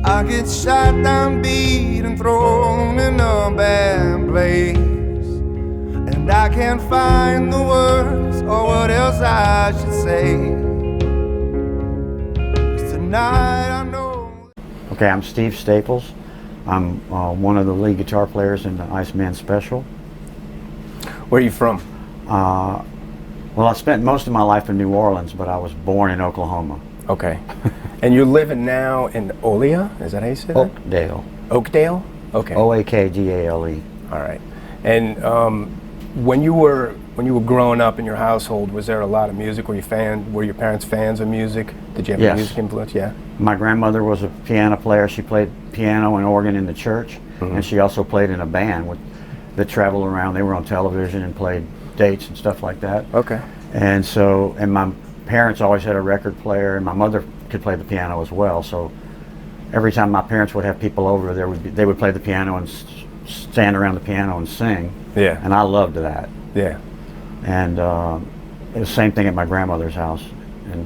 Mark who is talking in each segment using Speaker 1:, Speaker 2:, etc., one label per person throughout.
Speaker 1: I get shot down, beat, and thrown in a bad place, and I can't find the words or what else I should say. 'Cause tonight I know.
Speaker 2: Okay, I'm Steve Staples. I'm one of the lead guitar players in the Iceman Special.
Speaker 3: Where are you from?
Speaker 2: Well, I spent most of my life in New Orleans, but I was born in Oklahoma.
Speaker 3: Okay. And you're living now in Olia? Is that how you say that?
Speaker 2: Oakdale.
Speaker 3: Oakdale? Okay.
Speaker 2: Oakdale.
Speaker 3: All right. And when you were growing up in your household, was there a lot of music? Were your parents fans of music? Did you have
Speaker 2: Yes.
Speaker 3: music influence? Yeah.
Speaker 2: My grandmother was a piano player. She played piano and organ in the church, and she also played in a band that traveled around. They were on television and played dates and stuff like that.
Speaker 3: Okay.
Speaker 2: And so, and my parents always had a record player, and my mother could play the piano as well. So every time my parents would have people over, they would play the piano and stand around the piano and sing.
Speaker 3: Yeah.
Speaker 2: And I loved that.
Speaker 3: Yeah.
Speaker 2: And it was the same thing at my grandmother's house. And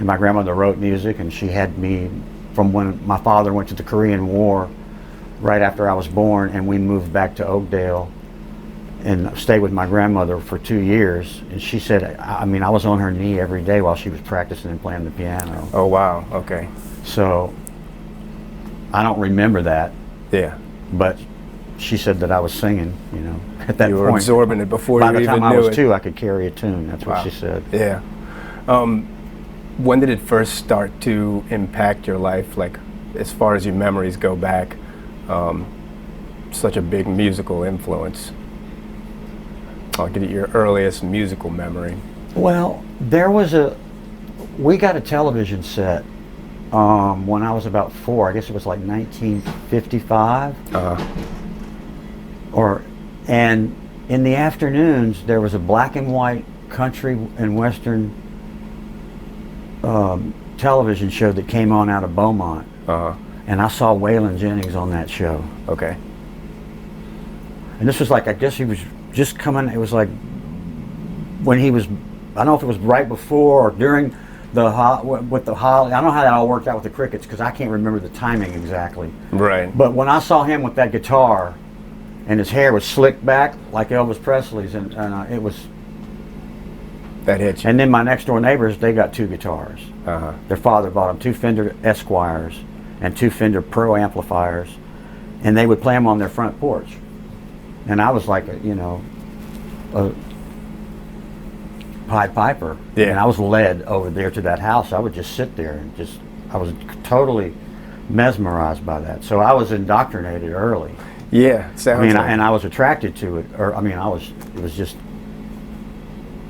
Speaker 2: my grandmother wrote music, and she had me from when my father went to the Korean War, right after I was born, and we moved back to Oakdale and stayed with my grandmother for 2 years. And she said, I mean, I was on her knee every day while she was practicing and playing the piano.
Speaker 3: Oh, wow. Okay.
Speaker 2: So I don't remember that.
Speaker 3: Yeah.
Speaker 2: But she said that I was singing, you know, at that point.
Speaker 3: You were absorbing it before you even knew it.
Speaker 2: By the time I was 2, I could carry a tune. That's what she said.
Speaker 3: Yeah. When did it first start to impact your life, like as far as your memories go back, such a big musical influence? I'll get at your earliest musical memory.
Speaker 2: Well, we got a television set when I was about 4. I guess it was like 1955. And in the afternoons there was a black and white country and western television show that came on out of Beaumont. And I saw Waylon Jennings on that show.
Speaker 3: Okay.
Speaker 2: And this was like, I guess he was just coming, it was like when he was, I don't know if it was right before or during with the holiday. I don't know how that all worked out with the Crickets, because I can't remember the timing exactly.
Speaker 3: Right.
Speaker 2: But when I saw him with that guitar, and his hair was slicked back like Elvis Presley's, and it was...
Speaker 3: That hit you.
Speaker 2: And then my next door neighbors, they got 2 guitars. Their father bought them 2 Fender Esquires and 2 Fender Pro amplifiers, and they would play them on their front porch. And I was like, a Pied Piper.
Speaker 3: Yeah.
Speaker 2: And I was led over there to that house. I would just sit there and I was totally mesmerized by that. So I was indoctrinated early.
Speaker 3: Yeah, sounds like.
Speaker 2: And I was attracted to it.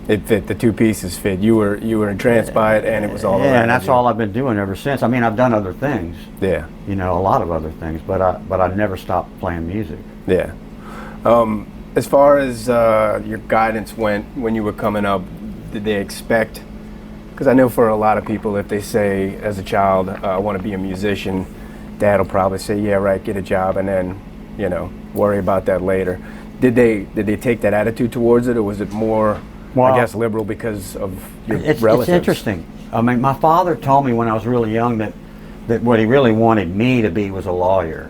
Speaker 2: It
Speaker 3: fit, the 2 pieces fit. You were entranced by it, and it was all around.
Speaker 2: Yeah, and that's all I've been doing ever since. I mean, I've done other things.
Speaker 3: Yeah.
Speaker 2: You know, a lot of other things, but I never stopped playing music.
Speaker 3: Yeah. As far as your guidance went when you were coming up, did they expect, because I know for a lot of people, if they say as a child, I want to be a musician, Dad will probably say, yeah, right, get a job, and then, you know, worry about that later. Did they take that attitude towards it, or was it more, I guess, liberal because of your relatives?
Speaker 2: It's interesting. I mean, my father told me when I was really young that what he really wanted me to be was a lawyer.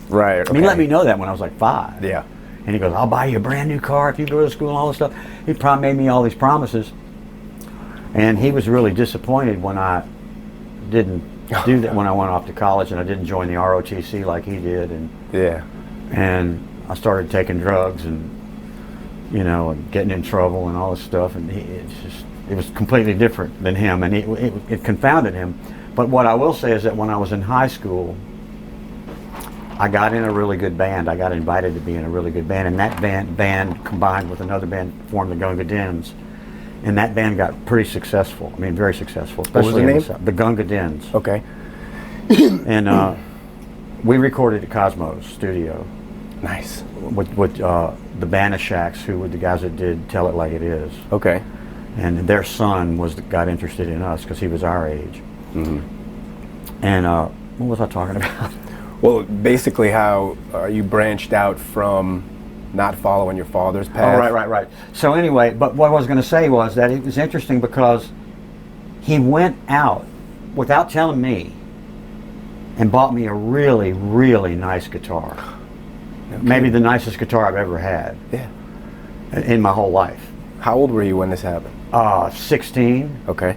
Speaker 3: Right. Okay.
Speaker 2: I mean, he let me know that when I was like 5.
Speaker 3: Yeah.
Speaker 2: And he goes, I'll buy you a brand new car if you go to school and all this stuff. He made me all these promises. And he was really disappointed when I didn't do that, when I went off to college and I didn't join the ROTC like he did. And
Speaker 3: yeah.
Speaker 2: And I started taking drugs and, you know, and getting in trouble and all this stuff. And it was completely different than him, and it confounded him. But what I will say is that when I was in high school, I got in a really good band. I got invited to be in a really good band, and that band combined with another band formed the Gaunga Dyns, and that band got pretty successful. I mean, very successful. Especially
Speaker 3: what was the name?
Speaker 2: The Gaunga Dyns.
Speaker 3: Okay.
Speaker 2: And we recorded at Cosimo's studio.
Speaker 3: Nice.
Speaker 2: With the Banishaks, who were the guys that did Tell It Like It Is.
Speaker 3: Okay.
Speaker 2: And their son got interested in us because he was our age.
Speaker 3: Mm-hmm.
Speaker 2: And what was I talking about?
Speaker 3: Well, basically how you branched out from not following your father's path.
Speaker 2: Oh, right. So anyway, but what I was going to say was that it was interesting because he went out without telling me and bought me a really, really nice guitar.
Speaker 3: Okay.
Speaker 2: Maybe the nicest guitar I've ever had.
Speaker 3: Yeah.
Speaker 2: In my whole life.
Speaker 3: How old were you when this happened?
Speaker 2: 16.
Speaker 3: Okay.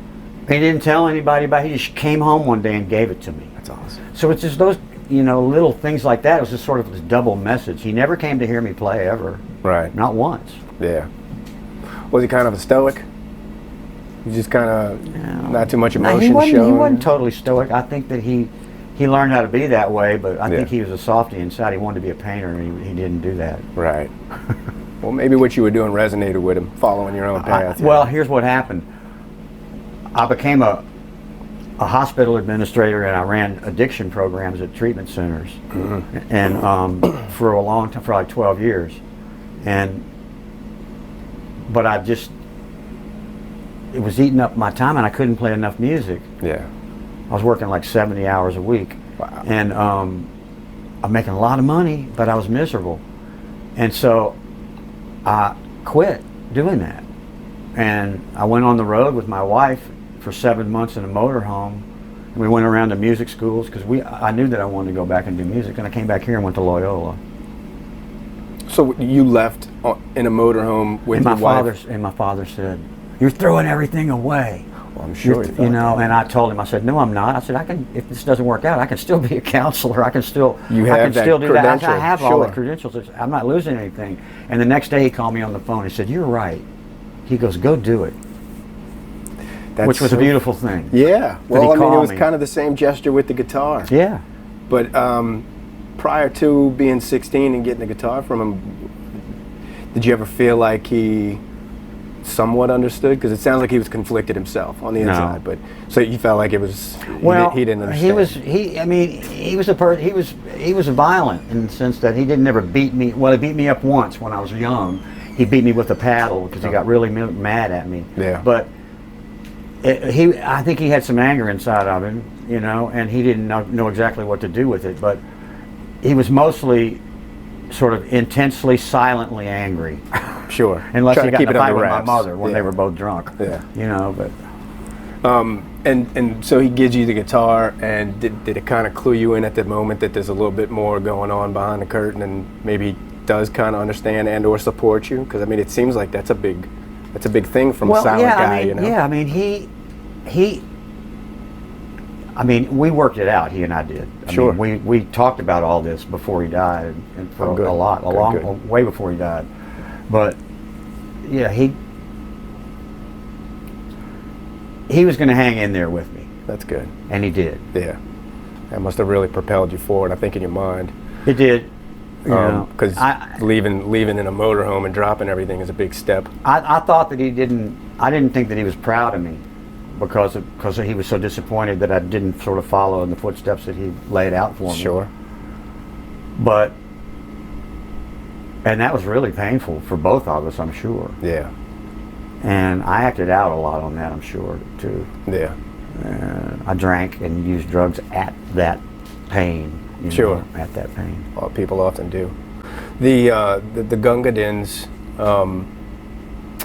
Speaker 2: He didn't tell anybody about it. He just came home one day and gave it to me.
Speaker 3: That's awesome.
Speaker 2: So it's just those, little things like that. It was just sort of this double message. He never came to hear me play ever.
Speaker 3: Right.
Speaker 2: Not once.
Speaker 3: Yeah. Was he kind of a stoic? He just kind of not too much emotion
Speaker 2: No, he
Speaker 3: showing?
Speaker 2: wasn't totally stoic. I think that he learned how to be that way, but I think he was a softie inside. He wanted to be a painter, and he didn't do that.
Speaker 3: Right. Well, maybe what you were doing resonated with him, following your own path.
Speaker 2: Well, here's what happened. I became a hospital administrator, and I ran addiction programs at treatment centers, and for a long time, for like 12 years, but it was eating up my time, and I couldn't play enough music.
Speaker 3: Yeah.
Speaker 2: I was working like 70 hours a week.
Speaker 3: Wow.
Speaker 2: And I'm making a lot of money, but I was miserable. And so I quit doing that. And I went on the road with my wife for 7 months in a motorhome. And we went around to music schools because I knew that I wanted to go back and do music. And I came back here and went to Loyola.
Speaker 3: So you left in a motorhome with your wife?
Speaker 2: And my father said, "You're throwing everything away."
Speaker 3: Well, I'm sure he thought that.
Speaker 2: And I told him, I said, "No, I'm not." I said, if this doesn't work out, I can still be a counselor. I can still do that. I have all the credentials. I'm not losing anything. And the next day he called me on the phone. He said, "You're right." He goes, "Go do it." Which was a beautiful thing.
Speaker 3: Yeah. Well, I mean, it was
Speaker 2: me.
Speaker 3: kind of the same gesture with the guitar.
Speaker 2: Yeah.
Speaker 3: But prior to being 16 and getting the guitar from him, did you ever feel like he somewhat understood? Because it sounds like he was conflicted himself on the inside. But so you felt like it was he didn't understand.
Speaker 2: He was violent in the sense that he didn't ever beat me. Well, he beat me up once when I was young. He beat me with a paddle because he got really mad at me.
Speaker 3: Yeah.
Speaker 2: But I think he had some anger inside of him, and he didn't know exactly what to do with it. But he was mostly sort of intensely, silently angry.
Speaker 3: Sure.
Speaker 2: Unless
Speaker 3: Trying
Speaker 2: he
Speaker 3: to
Speaker 2: got in
Speaker 3: keep
Speaker 2: a
Speaker 3: it
Speaker 2: fight
Speaker 3: under
Speaker 2: with my
Speaker 3: wraps.
Speaker 2: mother when they were both drunk.
Speaker 3: Yeah.
Speaker 2: But.
Speaker 3: And so he gives you the guitar, and did it kind of clue you in at the moment that there's a little bit more going on behind the curtain, and maybe he does kind of understand and or support you? Because I mean, it seems like that's a big thing from a silent guy.
Speaker 2: Yeah, I mean, we worked it out. He and I did.
Speaker 3: Sure.
Speaker 2: I mean, we talked about all this before he died, and for way before he died. But yeah, he was going to hang in there with me.
Speaker 3: That's good.
Speaker 2: And he did.
Speaker 3: Yeah. That must have really propelled you forward, I think, in your mind.
Speaker 2: It did.
Speaker 3: Because leaving in a motorhome and dropping everything is a big step.
Speaker 2: I thought that I didn't think that he was proud of me because he was so disappointed that I didn't sort of follow in the footsteps that he laid out for me.
Speaker 3: Sure.
Speaker 2: And that was really painful for both of us, I'm sure.
Speaker 3: Yeah.
Speaker 2: And I acted out a lot on that, I'm sure, too.
Speaker 3: Yeah.
Speaker 2: I drank and used drugs at that pain.
Speaker 3: Sure.
Speaker 2: At that pain.
Speaker 3: Well, people often do. The Gaunga Dyns,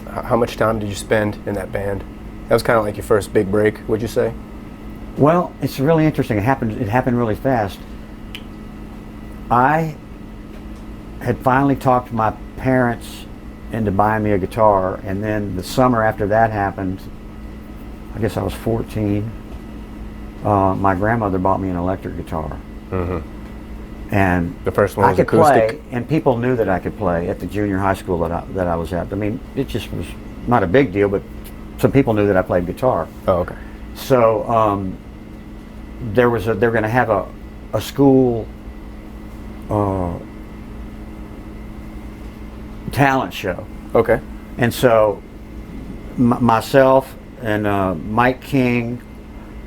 Speaker 3: how much time did you spend in that band? That was kind of like your first big break, would you say?
Speaker 2: Well, it's really interesting. It happened really fast. I had finally talked my parents into buying me a guitar, and then the summer after that happened, I guess I was 14, my grandmother bought me an electric guitar.
Speaker 3: Mm-hmm.
Speaker 2: And
Speaker 3: the first one was
Speaker 2: I could
Speaker 3: acoustic.
Speaker 2: play, and people knew that I could play at the junior high school that I was at. I mean, it just was not a big deal, but some people knew that I played guitar.
Speaker 3: Oh, okay.
Speaker 2: So they're going to have a school talent show.
Speaker 3: Okay.
Speaker 2: And so myself and Mike King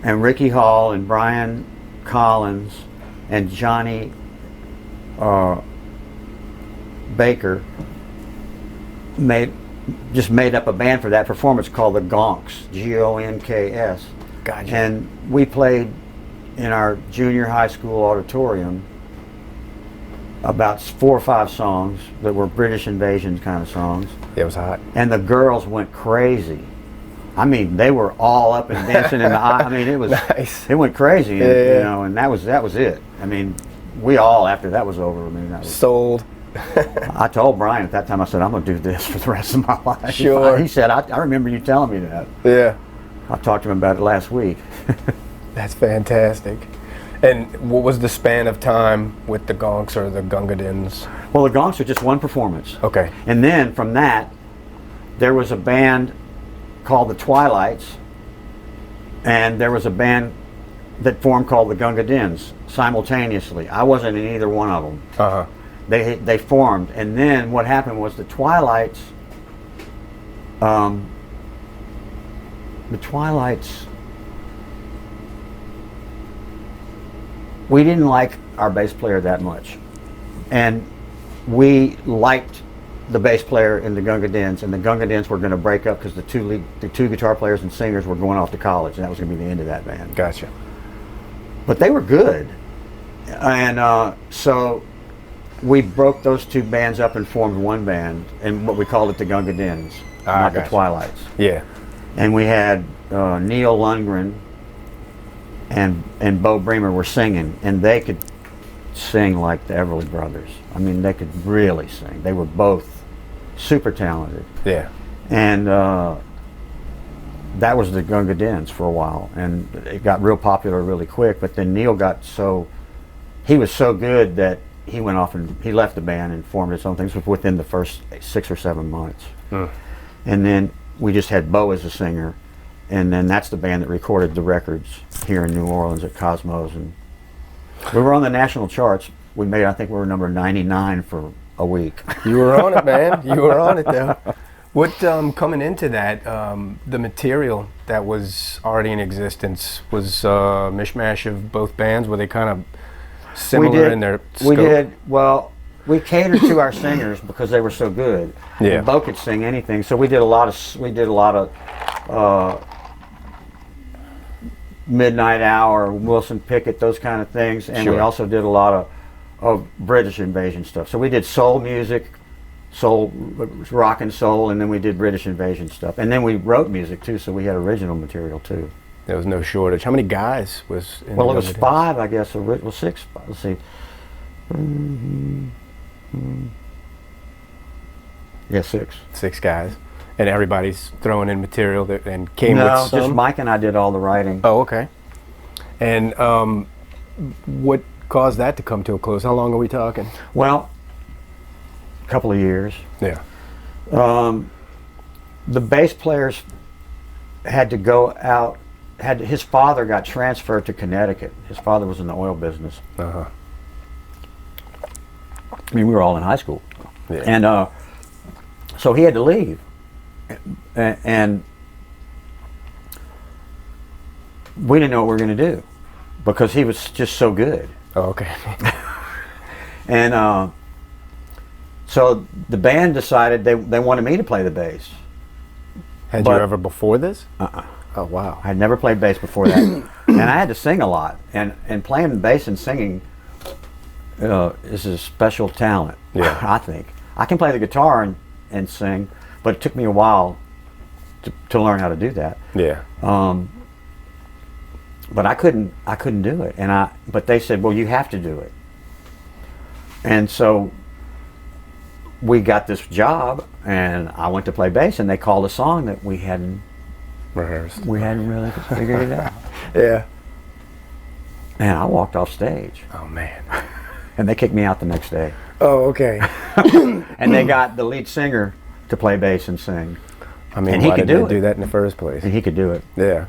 Speaker 2: and Ricky Hall and Brian Collins and Johnny Baker made up a band for that performance called the Gonks, Gonks.
Speaker 3: Gotcha.
Speaker 2: And we played in our junior high school auditorium about 4 or 5 songs that were British invasion kind of songs.
Speaker 3: Yeah, it was hot.
Speaker 2: And the girls went crazy. I mean, they were all up and dancing in the I mean, it was
Speaker 3: Nice.
Speaker 2: it went crazy,
Speaker 3: Yeah.
Speaker 2: you know, and that was it. I mean, we all, after that was over, I mean, that was,
Speaker 3: Sold.
Speaker 2: I told Brian at that time, I said, I'm going to do this for the rest of my life.
Speaker 3: Sure.
Speaker 2: He said, I remember you telling me that.
Speaker 3: Yeah.
Speaker 2: I talked to him about it last week.
Speaker 3: That's fantastic. And what was the span of time with the Gonks or the Gaunga Dyns?
Speaker 2: Well, the Gonks were just one performance.
Speaker 3: Okay.
Speaker 2: And then from that, there was a band called the Twilights, and there was a band that formed called the Gaunga Dyns simultaneously. I wasn't in either one of them.
Speaker 3: Uh-huh.
Speaker 2: They formed, and then what happened was the Twilights, we didn't like our bass player that much, and we liked the bass player in the Gaunga Dyns, and the Gaunga Dyns were going to break up because the two guitar players and singers were going off to college, and that was going to be the end of that band.
Speaker 3: Gotcha.
Speaker 2: But they were good, and so we broke those two bands up and formed one band, and what we called it the Gaunga Dyns, not the
Speaker 3: Gotcha.
Speaker 2: Twilights.
Speaker 3: Yeah.
Speaker 2: And we had Neil Lundgren and Bo Bremer were singing, and they could sing like the Everly Brothers. I mean, they could really sing. They were both super talented.
Speaker 3: Yeah.
Speaker 2: And that was the Gaunga Dyns for a while, and it got real popular really quick. But then Neil he was so good that he went off and he left the band and formed his own things within the first 6 or 7 months. And then we just had Bo as a singer, and then that's the band that recorded the records here in New Orleans at Cosmo's, and we were on the national charts. I think we were number 99 for a week.
Speaker 3: You were on it, man. You were on it, though. What, coming into that, the material that was already in existence was a mishmash of both bands? Were they kind of similar in their scope?
Speaker 2: We did. Well, we catered to our singers because they were so good.
Speaker 3: Yeah.
Speaker 2: And Bo could sing anything, so we did a lot of Midnight Hour, Wilson Pickett, those kind of things, and we
Speaker 3: Sure.
Speaker 2: also did a lot of British invasion stuff. So we did soul music, soul, rock and soul, and then we did British invasion stuff. And then we wrote music too, so we had original material too.
Speaker 3: There was no shortage. How many guys was in
Speaker 2: Well,
Speaker 3: the
Speaker 2: it was
Speaker 3: Gaunga Dyns?
Speaker 2: 5, I guess. Well, 6. Let's see. Yeah, 6.
Speaker 3: 6 guys. And everybody's throwing in material and came with
Speaker 2: No,
Speaker 3: some?
Speaker 2: just Mike and I did all the writing.
Speaker 3: Oh, okay. And what caused that to come to a close? How long are we talking?
Speaker 2: Well, a couple of years.
Speaker 3: Yeah.
Speaker 2: The bass players had to go out. His father got transferred to Connecticut. His father was in the oil business.
Speaker 3: Uh-huh.
Speaker 2: I mean, we were all in high school.
Speaker 3: Yeah.
Speaker 2: And so he had to leave. And we didn't know what we were going to do because he was just so good.
Speaker 3: Oh, okay.
Speaker 2: And so the band decided they wanted me to play the bass.
Speaker 3: Had
Speaker 2: But-
Speaker 3: you ever before this?
Speaker 2: Uh-uh.
Speaker 3: Oh, wow.
Speaker 2: I had never played bass before that. And I had to sing a lot. And playing bass and singing is a special talent,
Speaker 3: Yeah.
Speaker 2: I think. I can play the guitar and sing, but it took me a while to learn how to do that.
Speaker 3: Yeah.
Speaker 2: But I couldn't do it. But they said, well, you have to do it. And so we got this job, and I went to play bass, and they called a song that we hadn't
Speaker 3: Rehearsed.
Speaker 2: really figured it out.
Speaker 3: Yeah.
Speaker 2: And I walked off stage,
Speaker 3: Oh, man.
Speaker 2: and they kicked me out the next day.
Speaker 3: Oh, okay.
Speaker 2: And they got the lead singer to play bass and sing,
Speaker 3: I mean,
Speaker 2: And he
Speaker 3: why
Speaker 2: could
Speaker 3: did
Speaker 2: do
Speaker 3: they
Speaker 2: it.
Speaker 3: do that in the first place?
Speaker 2: and he could do it.
Speaker 3: Yeah.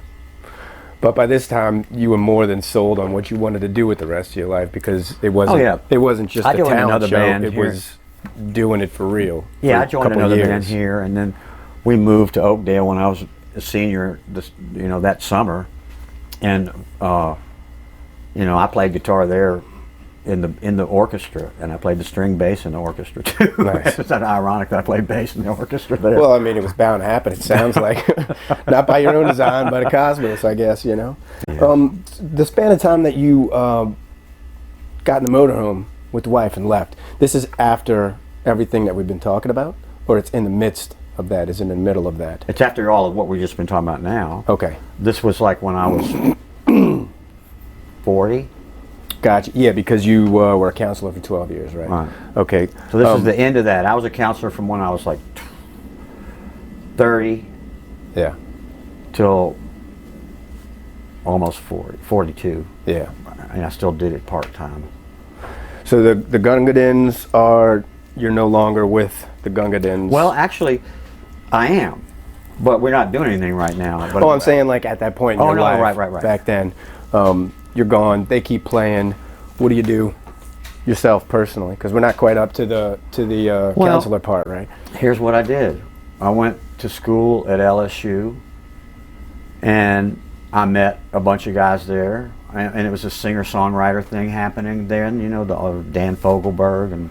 Speaker 3: But by this time, you were more than sold on what you wanted to do with the rest of your life because it wasn't.
Speaker 2: Oh, yeah.
Speaker 3: It wasn't just
Speaker 2: I
Speaker 3: a
Speaker 2: joined
Speaker 3: talent
Speaker 2: another
Speaker 3: show.
Speaker 2: band
Speaker 3: It
Speaker 2: here.
Speaker 3: was doing it for real.
Speaker 2: Yeah,
Speaker 3: for
Speaker 2: I joined
Speaker 3: a couple
Speaker 2: another
Speaker 3: years.
Speaker 2: band here, and then we moved to Oakdale when I was a senior. That summer, and I played guitar there in the orchestra, and I played the string bass in the orchestra too.
Speaker 3: Nice.
Speaker 2: It's ironic that I played bass in the orchestra there.
Speaker 3: Well, I mean, it was bound to happen. It sounds like not by your own design, but a Cosmos, I guess.
Speaker 2: Yeah.
Speaker 3: The span of time that you got in the motorhome with the wife and left. This is after everything that we've been talking about, or it's in the midst of that? Is it in the middle of that?
Speaker 2: It's after all of what we've just been talking about now.
Speaker 3: Okay.
Speaker 2: This was like when I was 40.
Speaker 3: Gotcha. Yeah, because you were a counselor for 12 years, right?
Speaker 2: Right.
Speaker 3: Okay.
Speaker 2: So this is the end of that. I was a counselor from when I was like 30
Speaker 3: Yeah.
Speaker 2: till almost 42.
Speaker 3: Yeah.
Speaker 2: And I still did it part-time.
Speaker 3: So the Gaunga Dyns you're no longer with the Gaunga Dyns.
Speaker 2: Well, actually, I am. But we're not doing anything right now. But
Speaker 3: I'm saying like at that point in your life,
Speaker 2: right.
Speaker 3: back then, you're gone. They keep playing. What do you do yourself personally? Because we're not quite up to the counselor part, right?
Speaker 2: Here's what I did. I went to school at LSU, and I met a bunch of guys there, and it was a singer-songwriter thing happening then. You know, the Dan Fogelberg, and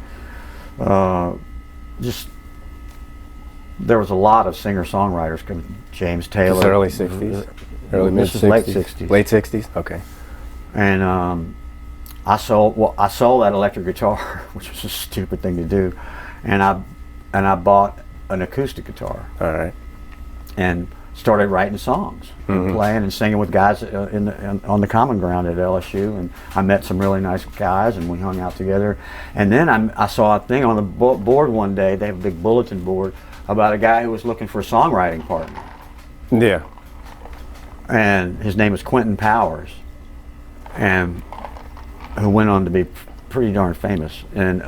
Speaker 2: just there was a lot of singer-songwriters. James Taylor.
Speaker 3: This early 60s, early mid 60s,
Speaker 2: late 60s.
Speaker 3: Late 60s. Okay.
Speaker 2: And I sold that electric guitar, which was a stupid thing to do, and I bought an acoustic guitar.
Speaker 3: All right.
Speaker 2: And started writing songs, and playing and singing with guys on the Common Ground at LSU, and I met some really nice guys, and we hung out together. And then I saw a thing on the board one day. They have a big bulletin board about a guy who was looking for a songwriting partner.
Speaker 3: Yeah.
Speaker 2: And his name was Quentin Powers, and who went on to be pretty darn famous. And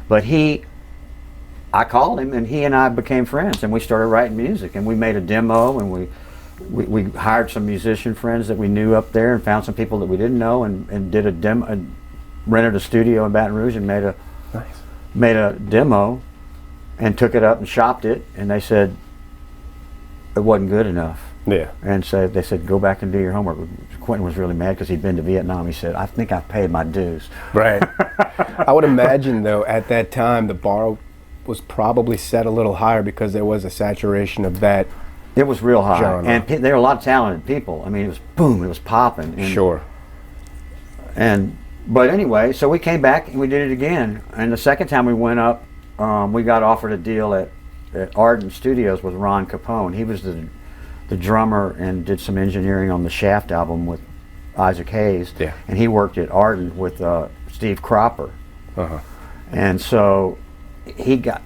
Speaker 2: but I called him, and he and I became friends, and we started writing music, and we made a demo, and we hired some musician friends that we knew up there, and found some people that we didn't know, and did a demo, and rented a studio in Baton Rouge, and made a demo, and took it up and shopped it, and they said it wasn't good enough.
Speaker 3: Yeah.
Speaker 2: And so they said, go back and do your homework. Quentin was really mad because he'd been to Vietnam. He said, I think I've paid my dues.
Speaker 3: Right. I would imagine, though, at that time, the bar was probably set a little higher because there was a saturation of that.
Speaker 2: It was real high.
Speaker 3: Genre.
Speaker 2: And there were a lot of talented people. I mean, it was boom, it was popping. And,
Speaker 3: Sure.
Speaker 2: But anyway, so we came back and we did it again. And the second time we went up, we got offered a deal at Ardent Studios with Ron Capone. He was the drummer and did some engineering on the Shaft album with Isaac Hayes.
Speaker 3: Yeah.
Speaker 2: And he worked at Ardent with Steve Cropper.
Speaker 3: Uh-huh.
Speaker 2: And so we got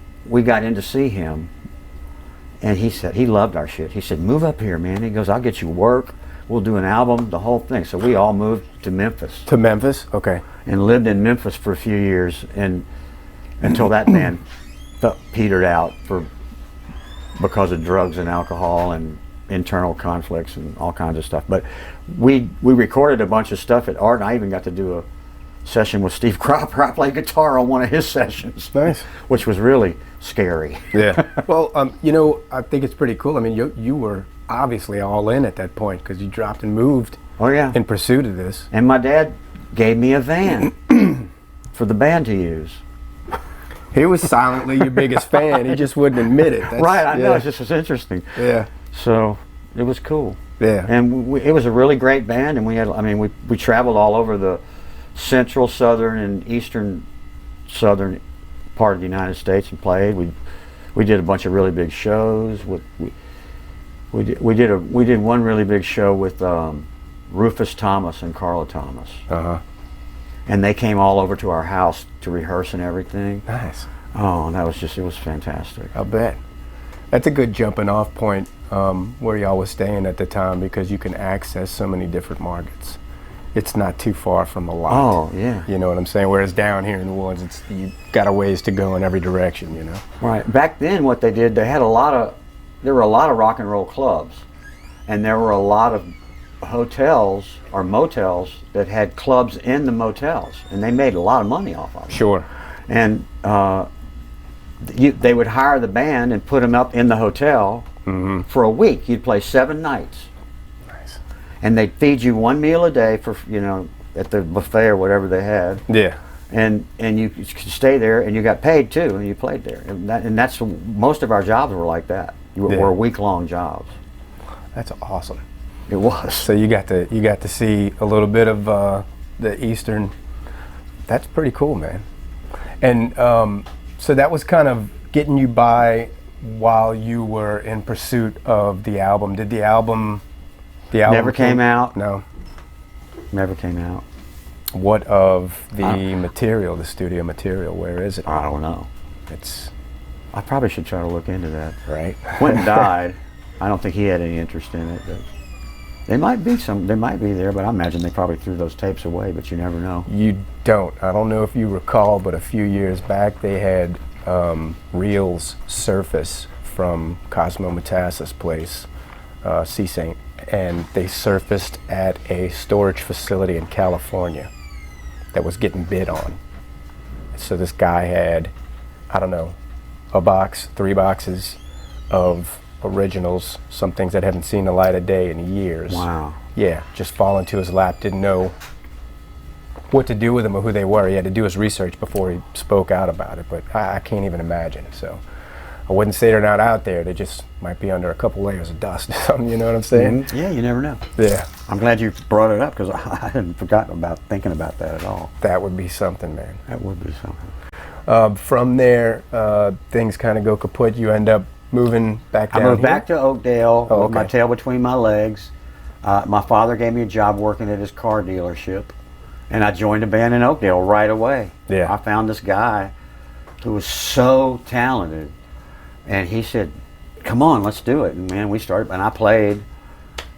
Speaker 2: in to see him, and he said he loved our shit. He said, move up here, man. He goes, I'll get you work. We'll do an album, the whole thing. So we all moved to Memphis.
Speaker 3: To Memphis? Okay.
Speaker 2: And lived in Memphis for a few years, and until that band petered out because of drugs and alcohol and internal conflicts and all kinds of stuff. But we recorded a bunch of stuff at Art, and I even got to do a session with Steve Cropper. I played guitar on one of his sessions.
Speaker 3: Nice.
Speaker 2: Which was really scary.
Speaker 3: Yeah. Well, I think it's pretty cool. I mean, you were obviously all in at that point because you dropped and moved.
Speaker 2: Oh yeah.
Speaker 3: In pursuit of this.
Speaker 2: And my dad gave me a van for the band to use.
Speaker 3: He was silently your biggest fan. He just wouldn't admit it.
Speaker 2: Right. I know. It just was interesting.
Speaker 3: Yeah.
Speaker 2: So it was cool.
Speaker 3: Yeah.
Speaker 2: And it was a really great band, and we traveled all over the central, southern, and eastern southern part of the United States and played. We did a bunch of really big shows. We did one really big show with Rufus Thomas and Carla Thomas.
Speaker 3: Uh-huh.
Speaker 2: And they came all over to our house to rehearse and everything.
Speaker 3: Nice.
Speaker 2: Oh, and it was fantastic.
Speaker 3: I'll bet. That's a good jumping off point where y'all was staying at the time, because you can access so many different markets. It's not too far from a lot.
Speaker 2: Oh, yeah.
Speaker 3: You know what I'm saying? Whereas down here in the woods, you got a ways to go in every direction, you know?
Speaker 2: Right. Back then, what they did, there were a lot of rock and roll clubs, and there were a lot of hotels or motels that had clubs in the motels, and they made a lot of money off of it.
Speaker 3: Sure.
Speaker 2: And they would hire the band and put them up in the hotel for a week. You'd play 7 nights.
Speaker 3: Nice.
Speaker 2: And they'd feed you one meal a day for, at the buffet or whatever they had.
Speaker 3: Yeah.
Speaker 2: And you could stay there, and you got paid too, and you played there. And that's most of our jobs were like that. Were week-long jobs.
Speaker 3: That's awesome.
Speaker 2: It was.
Speaker 3: So you got to see a little bit of the Eastern. That's pretty cool, man. And so that was kind of getting you by while you were in pursuit of the album? Did the album
Speaker 2: Never came out.
Speaker 3: No.
Speaker 2: Never came out.
Speaker 3: What of the material, the studio material? Where is it?
Speaker 2: I don't know. I probably should try to look into that.
Speaker 3: Right.
Speaker 2: Quentin died. I don't think he had any interest in it. But they might be there, but I imagine they probably threw those tapes away, but you never know.
Speaker 3: You don't. I don't know if you recall, but a few years back they had reels surface from Cosimo Matassa's place, C. Saint, and they surfaced at a storage facility in California that was getting bid on. So this guy had, I don't know, a box, 3 boxes of originals, some things that haven't seen the light of day in years.
Speaker 2: Wow.
Speaker 3: Yeah, just fall into his lap, didn't know what to do with them or who they were. He had to do his research before he spoke out about it, but I can't even imagine. So I wouldn't say they're not out there. They just might be under a couple layers of dust or something, you know what I'm saying?
Speaker 2: Yeah, you never know.
Speaker 3: Yeah.
Speaker 2: I'm glad you brought it up because I hadn't forgotten about thinking about that at all.
Speaker 3: That would be something, man.
Speaker 2: That would be something.
Speaker 3: From there, things kind of go kaput. You end up moving back down
Speaker 2: I moved
Speaker 3: here?
Speaker 2: back to Oakdale
Speaker 3: Oh,
Speaker 2: with my
Speaker 3: okay.
Speaker 2: tail between my legs. My father gave me a job working at his car dealership, and I joined a band in Oakdale right away.
Speaker 3: Yeah.
Speaker 2: I found this guy who was so talented, and he said, "Come on, let's do it." And man, we started, and I played,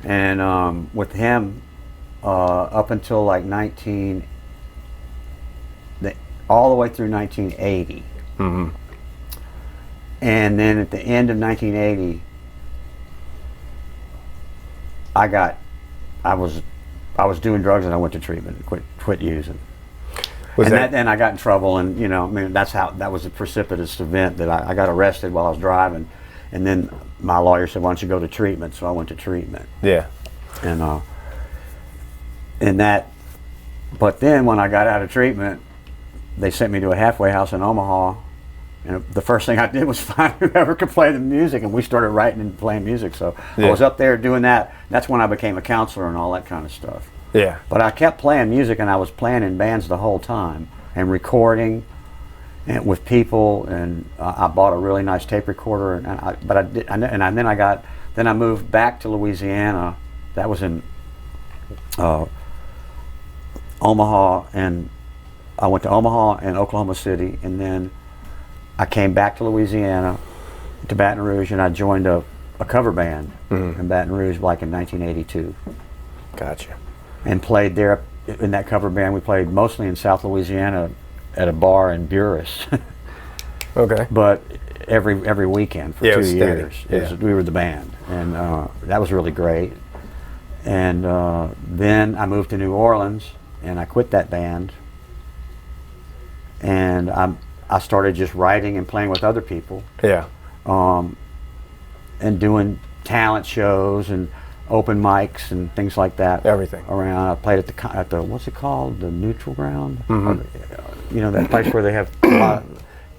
Speaker 2: and with him up until like all the way through 1980.
Speaker 3: Mm-hmm.
Speaker 2: And then at the end of 1980, I was doing drugs and I went to treatment and quit using. And I got in trouble, and you know, I mean, that was a precipitous event that I got arrested while I was driving, and then my lawyer said, "Why don't you go to treatment?" So I went to treatment.
Speaker 3: Yeah.
Speaker 2: But then when I got out of treatment, they sent me to a halfway house in Omaha, and the first thing I did was find whoever could play the music, and we started writing and playing music. So
Speaker 3: Yeah.
Speaker 2: I was up there doing that. That's when I became a counselor and all that kind of stuff.
Speaker 3: Yeah.
Speaker 2: But I kept playing music, and I was playing in bands the whole time and recording and with people. And I bought a really nice tape recorder, then I moved back to Louisiana. That was in Omaha, and I went to Omaha and Oklahoma City, and then I came back to Louisiana, to Baton Rouge, and I joined a cover band in Baton Rouge like in 1982.
Speaker 3: Gotcha.
Speaker 2: And played there in that cover band. We played mostly in South Louisiana at a bar in Buras.
Speaker 3: Okay.
Speaker 2: But every weekend for
Speaker 3: Yeah, it
Speaker 2: 2
Speaker 3: was steady.
Speaker 2: years.
Speaker 3: Yeah.
Speaker 2: We were the band, and that was really great. And then I moved to New Orleans, and I quit that band. And I started just writing and playing with other people.
Speaker 3: Yeah.
Speaker 2: And doing talent shows and open mics and things like that.
Speaker 3: Everything.
Speaker 2: Around. I played at the what's it called? The Neutral Ground.
Speaker 3: Mm-hmm.
Speaker 2: You know, that place where they have a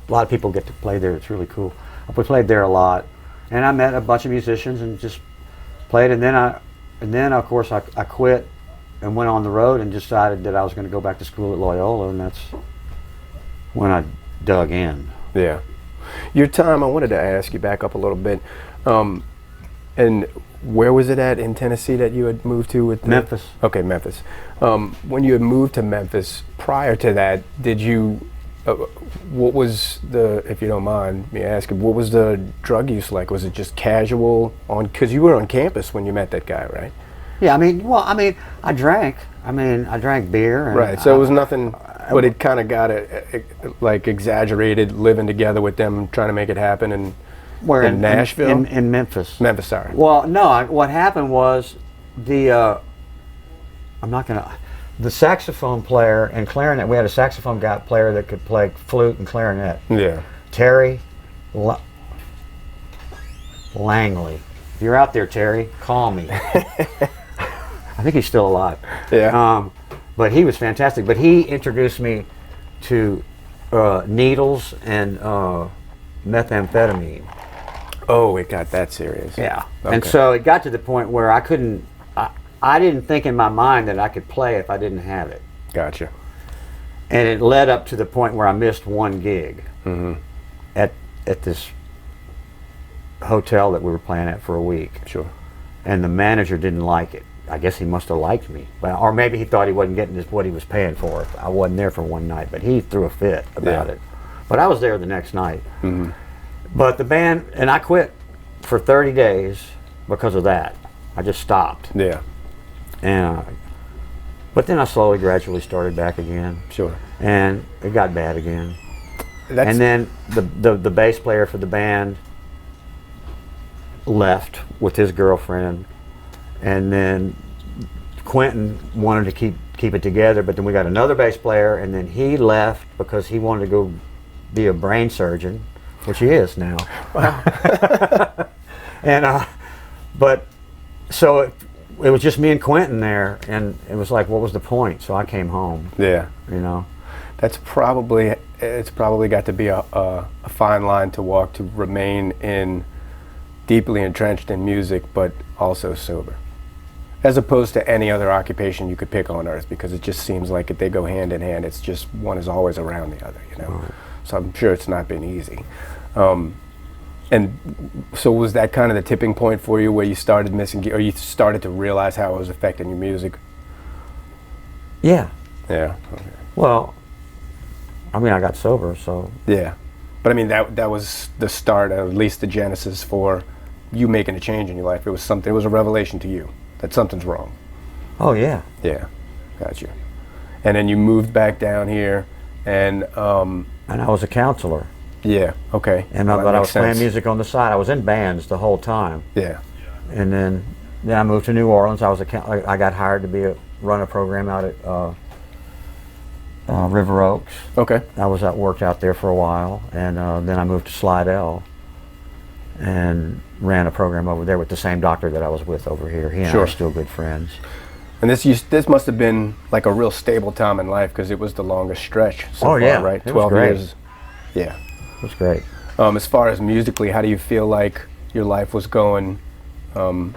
Speaker 2: lot of people get to play there. It's really cool. We played there a lot, and I met a bunch of musicians and just played. And then of course I quit and went on the road and decided that I was going to go back to school at Loyola, and that's when I dug in.
Speaker 3: Yeah. Your time, I wanted to ask you back up a little bit. And where was it at in Tennessee that you had moved to?
Speaker 2: Memphis.
Speaker 3: Okay, Memphis. When you had moved to Memphis, prior to that, did you, what was the, if you don't mind me asking, what was the drug use like? Was it just casual because you were on campus when you met that guy, right?
Speaker 2: Yeah, I drank. I drank beer. And
Speaker 3: Right, so it was nothing, but it kind of got like exaggerated living together with them, trying to make it happen, and
Speaker 2: Where
Speaker 3: in Nashville?
Speaker 2: In Memphis.
Speaker 3: Memphis, sorry.
Speaker 2: Well, no. What happened was the saxophone player and clarinet. We had a saxophone player that could play flute and clarinet.
Speaker 3: Yeah.
Speaker 2: Terry Langley. If you're out there, Terry, call me. I think he's still alive.
Speaker 3: Yeah.
Speaker 2: But he was fantastic. But he introduced me to needles and methamphetamine.
Speaker 3: Oh, it got that serious.
Speaker 2: Yeah.
Speaker 3: Okay.
Speaker 2: And so it got to the point where I didn't think in my mind that I could play if I didn't have it.
Speaker 3: Gotcha.
Speaker 2: And it led up to the point where I missed one gig at this hotel that we were playing at for a week.
Speaker 3: Sure.
Speaker 2: And the manager didn't like it. I guess he must have liked me, or maybe he thought he wasn't getting what he was paying for. I wasn't there for one night, but he threw a fit about it. But I was there the next night.
Speaker 3: Mm-hmm.
Speaker 2: But the band, and I quit for 30 days because of that. I just stopped.
Speaker 3: Yeah.
Speaker 2: And but then I slowly, gradually started back again.
Speaker 3: Sure.
Speaker 2: And it got bad again. And then the bass player for the band left with his girlfriend, and then Quentin wanted to keep it together, but then we got another bass player, and then he left because he wanted to go be a brain surgeon, which he is now. Wow. And but so it was just me and Quentin there, and it was like, what was the point? So I came home.
Speaker 3: Yeah.
Speaker 2: You know.
Speaker 3: It's probably got to be a fine line to walk, to remain deeply entrenched in music, but also sober, as opposed to any other occupation you could pick on earth, because it just seems like they go hand in hand. It's just one is always around the other, you know. Right. So I'm sure it's not been easy. And so was that kind of the tipping point for you, where you started missing, or you started to realize how it was affecting your music?
Speaker 2: Yeah.
Speaker 3: Yeah. Okay.
Speaker 2: Well, I mean, I got sober, so.
Speaker 3: Yeah. But I mean, that was the start, at least the genesis for you making a change in your life. It was a revelation to you that something's wrong.
Speaker 2: Oh, yeah.
Speaker 3: Yeah. Gotcha. And then you moved back down here, and
Speaker 2: I was a counselor.
Speaker 3: Yeah. Okay.
Speaker 2: And but I was playing music on the side. I was in bands the whole time.
Speaker 3: Yeah.
Speaker 2: And then I moved to New Orleans. I got hired to run a program out at River Oaks.
Speaker 3: Okay.
Speaker 2: I worked out there for a while, and then I moved to Slidell and ran a program over there with the same doctor that I was with over here. He and I are still good friends.
Speaker 3: And this must have been like a real stable time in life, because it was the longest stretch so far,
Speaker 2: yeah.
Speaker 3: right?
Speaker 2: It
Speaker 3: 12
Speaker 2: was great.
Speaker 3: years. Yeah.
Speaker 2: It was great.
Speaker 3: As far as musically, how do you feel like your life was going on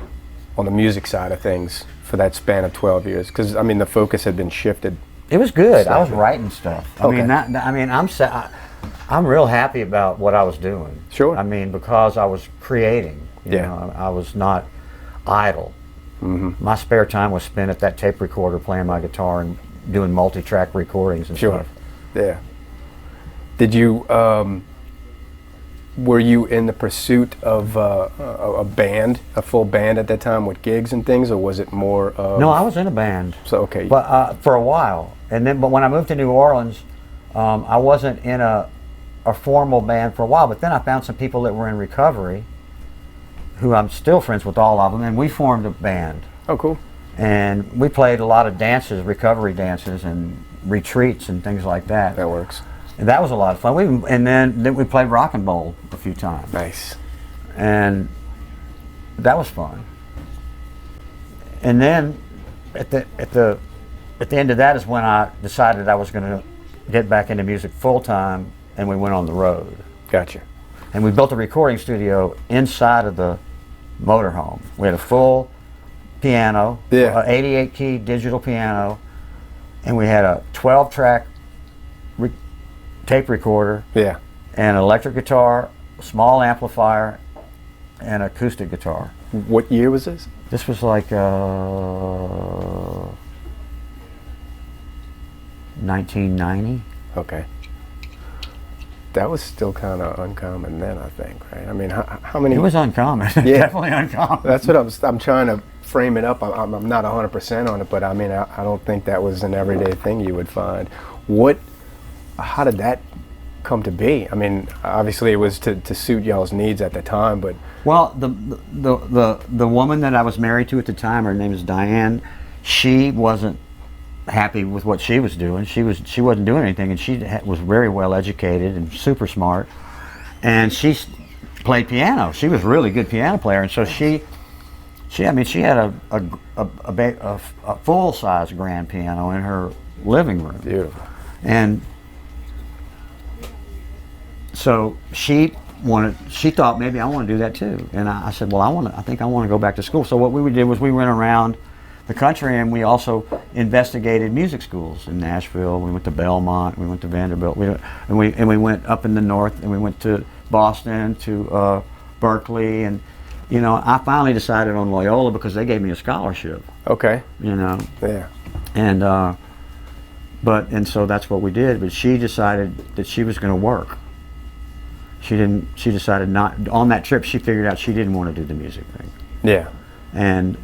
Speaker 3: the music side of things for that span of 12 years? Because, I mean, the focus had been shifted.
Speaker 2: It was good. I was writing stuff.
Speaker 3: Okay.
Speaker 2: I'm real happy about what I was doing.
Speaker 3: Sure.
Speaker 2: I mean, because I was creating. You
Speaker 3: Yeah.
Speaker 2: know, I was not idle.
Speaker 3: Mm-hmm.
Speaker 2: My spare time was spent at that tape recorder playing my guitar and doing multi-track recordings and
Speaker 3: Sure.
Speaker 2: stuff.
Speaker 3: Yeah. Did you, were you in the pursuit of a band, a full band at that time with gigs and things, or was it more of...
Speaker 2: No, I was in a band.
Speaker 3: So, okay.
Speaker 2: But for a while. But when I moved to New Orleans, I wasn't in a formal band for a while, but then I found some people that were in recovery, who I'm still friends with all of them, and we formed a band.
Speaker 3: Oh, cool.
Speaker 2: And we played a lot of dances, recovery dances, and retreats and things like that.
Speaker 3: That works.
Speaker 2: And that was a lot of fun. And then we played rock and roll a few times.
Speaker 3: Nice.
Speaker 2: And that was fun. And then at the end of that is when I decided I was going to get back into music full time, and we went on the road.
Speaker 3: Gotcha.
Speaker 2: And we built a recording studio inside of the motorhome. We had a full piano,
Speaker 3: Yeah.
Speaker 2: an 88 key digital piano, and we had a 12-track tape recorder,
Speaker 3: Yeah.
Speaker 2: and an electric guitar, a small amplifier, and acoustic guitar.
Speaker 3: What year was this?
Speaker 2: This was like 1990.
Speaker 3: Okay. That was still kind of uncommon then, I think, right? I mean, how many...
Speaker 2: It was uncommon.
Speaker 3: Yeah.
Speaker 2: Definitely uncommon.
Speaker 3: That's what I'm trying to frame it up. I'm not 100% on it, but I mean, I don't think that was an everyday thing you would find. How did that come to be? I mean, obviously it was to suit y'all's needs at the time, but...
Speaker 2: Well, the woman that I was married to at the time, her name is Diane, she wasn't happy with what she was doing. She wasn't doing anything, and she was very well educated and super smart, and she played piano. She was a really good piano player, and so she had a full-size grand piano in her living room.
Speaker 3: Beautiful.
Speaker 2: And so she thought maybe I want to do that too. And I said, well, I think I want to go back to school. So what we did was we went around the country, and we also investigated music schools in Nashville. We went to Belmont, we went to Vanderbilt, and we went up in the north, and we went to Boston, to Berkeley, and you know, I finally decided on Loyola because they gave me a scholarship.
Speaker 3: Okay.
Speaker 2: You know.
Speaker 3: Yeah.
Speaker 2: And so that's what we did. But she decided that she was going to work. She decided not on that trip. She figured out she didn't want to do the music thing.
Speaker 3: Yeah.
Speaker 2: And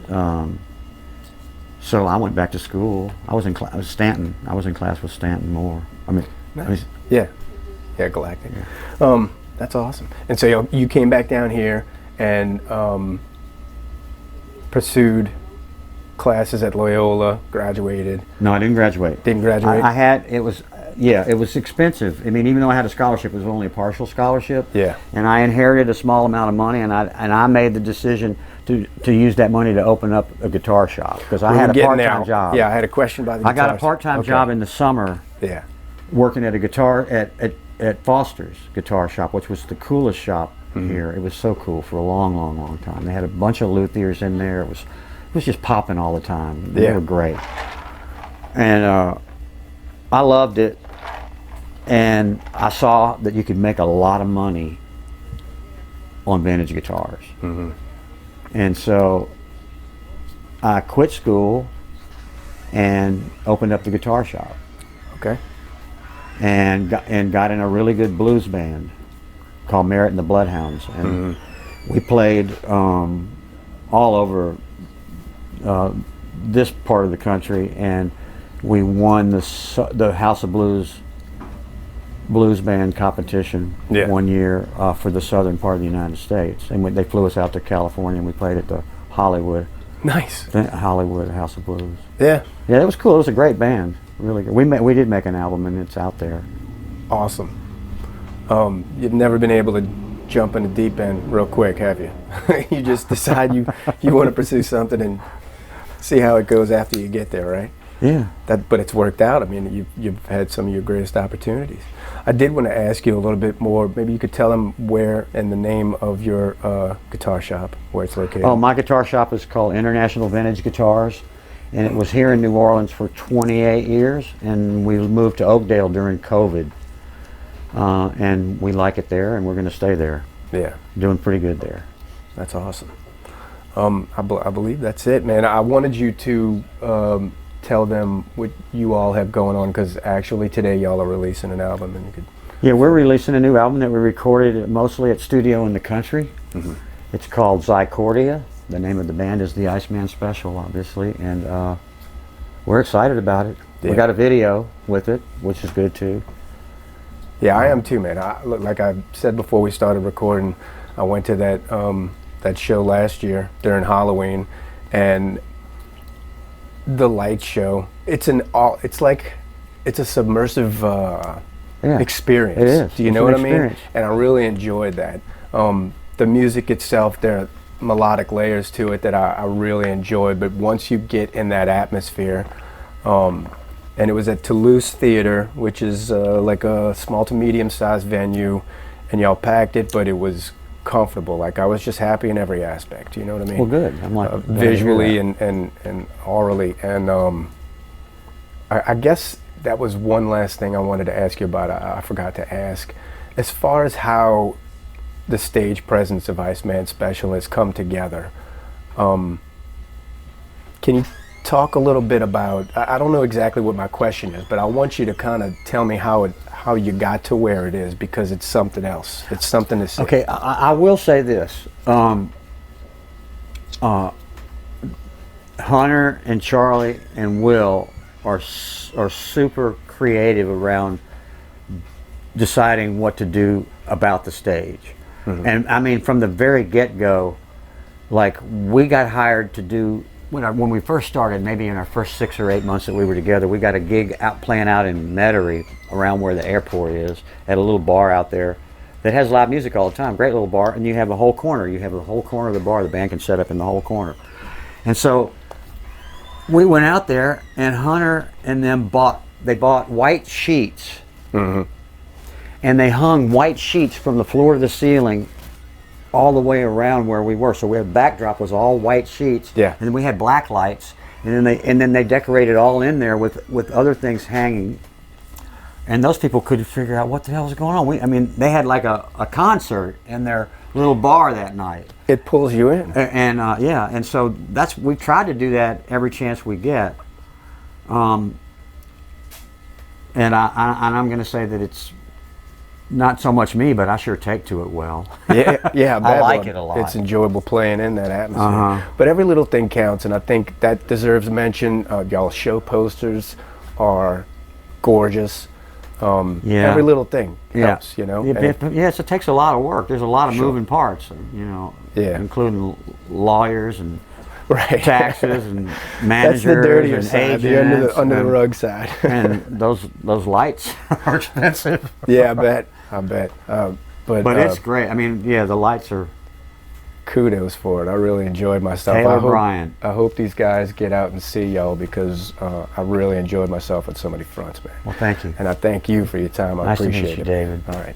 Speaker 2: so I went back to school. I was in Stanton. I was in class with Stanton Moore.
Speaker 3: Nice. Yeah, Galactic. Yeah. That's awesome. And so you came back down here and pursued classes at Loyola, graduated.
Speaker 2: No, I didn't graduate.
Speaker 3: Didn't graduate?
Speaker 2: It was expensive. I mean, even though I had a scholarship, it was only a partial scholarship.
Speaker 3: Yeah.
Speaker 2: And I inherited a small amount of money, and I made the decision to use that money to open up a guitar shop because I had a part-time job.
Speaker 3: Yeah, I had a question about the guitars.
Speaker 2: I got a part-time job in the summer.
Speaker 3: Yeah.
Speaker 2: Working at a guitar at Foster's Guitar Shop, which was the coolest shop here. It was so cool for a long, long, long time. They had a bunch of luthiers in there. It was just popping all the time. They were great. And I loved it. And I saw that you could make a lot of money on vintage guitars. And so I quit school and opened up the guitar shop.
Speaker 3: Okay.
Speaker 2: And got in a really good blues band called Merritt and the Bloodhounds. And we played all over this part of the country, and we won the House of Blues band competition one year for the southern part of the United States. And they flew us out to California, and we played at the Hollywood.
Speaker 3: Nice.
Speaker 2: Hollywood House of Blues.
Speaker 3: Yeah.
Speaker 2: Yeah, it was cool. It was a great band. Really good. We did make an album, and it's out there.
Speaker 3: Awesome. You've never been able to jump in the deep end real quick, have you? You just decide you want to pursue something and see how it goes after you get there, right?
Speaker 2: Yeah.
Speaker 3: But it's worked out. I mean, you've had some of your greatest opportunities. I did want to ask you a little bit more. Maybe you could tell them where and the name of your guitar shop, where it's located.
Speaker 2: Oh, my guitar shop is called International Vintage Guitars, and it was here in New Orleans for 28 years, and we moved to Oakdale during COVID, and we like it there, and we're going to stay there.
Speaker 3: Yeah.
Speaker 2: Doing pretty good there.
Speaker 3: That's awesome. I believe that's it, man. I wanted you to tell them what you all have going on, because actually today y'all are releasing an album, and you could.
Speaker 2: Yeah, we're releasing a new album that we recorded mostly at Studio in the Country. It's called Zycordia. The name of the band is the Iceman Special, obviously, and we're excited about it. Yeah. We got a video with it, which is good too.
Speaker 3: Yeah, I am too, man. Like I said before we started recording, I went to that show last year during Halloween, and the light show. It's a submersive experience.
Speaker 2: It is.
Speaker 3: Do you know what I mean? And I really enjoyed that. The music itself, there are melodic layers to it that I really enjoyed. But once you get in that atmosphere, and it was at Toulouse Theater, which is like a small to medium-sized venue, and y'all packed it, but it was comfortable. Like, I was just happy in every aspect. You know what I mean?
Speaker 2: Well, good. I'm like
Speaker 3: visually and orally, and I guess that was one last thing I wanted to ask you about. I forgot to ask, as far as how the stage presence of Iceman Special has come together. Can you talk a little bit about? I don't know exactly what my question is, but I want you to kind of tell me how you got to where it is, because it's something else. It's something to see.
Speaker 2: Okay, I will say this. Hunter and Charlie and Will are super creative around deciding what to do about the stage. And I mean, from the very get-go, like, we got hired to do, when we first started, maybe in our first 6 or 8 months that we were together, we got a gig playing out in Metairie, around where the airport is, at a little bar out there that has live music all the time. Great little bar, and you have a whole corner. You have a whole corner of the bar. The band can set up in the whole corner. And so we went out there, and Hunter and them bought white sheets. And they hung white sheets from the floor to the ceiling all the way around where we were. So we had backdrop was all white sheets. Yeah. And then we had black lights, and then they decorated all in there with other things hanging. And those people couldn't figure out what the hell was going on. I mean, they had like a concert in their little bar that night.
Speaker 3: It pulls you in.
Speaker 2: And yeah, and so we've tried to do that every chance we get. And I'm going to say that it's not so much me, but I sure take to it well.
Speaker 3: Yeah,
Speaker 2: I like it a lot.
Speaker 3: It's enjoyable playing in that atmosphere. But every little thing counts, and I think that deserves mention. Y'all's show posters are gorgeous. Every little thing helps, you know.
Speaker 2: Yes, it takes a lot of work. There's a lot of moving parts, you know, including lawyers and taxes and managers.
Speaker 3: That's the dirtier
Speaker 2: and
Speaker 3: side,
Speaker 2: agents,
Speaker 3: the under the rug side.
Speaker 2: And those lights are expensive.
Speaker 3: Yeah, I bet. But
Speaker 2: it's great. I mean, yeah, the lights are.
Speaker 3: Kudos for it. I really enjoyed myself.
Speaker 2: Taylor Bryan.
Speaker 3: I hope these guys get out and see y'all, because I really enjoyed myself on so many fronts, man.
Speaker 2: Well, thank you.
Speaker 3: And I thank you for your time. I
Speaker 2: nice
Speaker 3: appreciate
Speaker 2: to meet you,
Speaker 3: it.
Speaker 2: David.
Speaker 3: All right.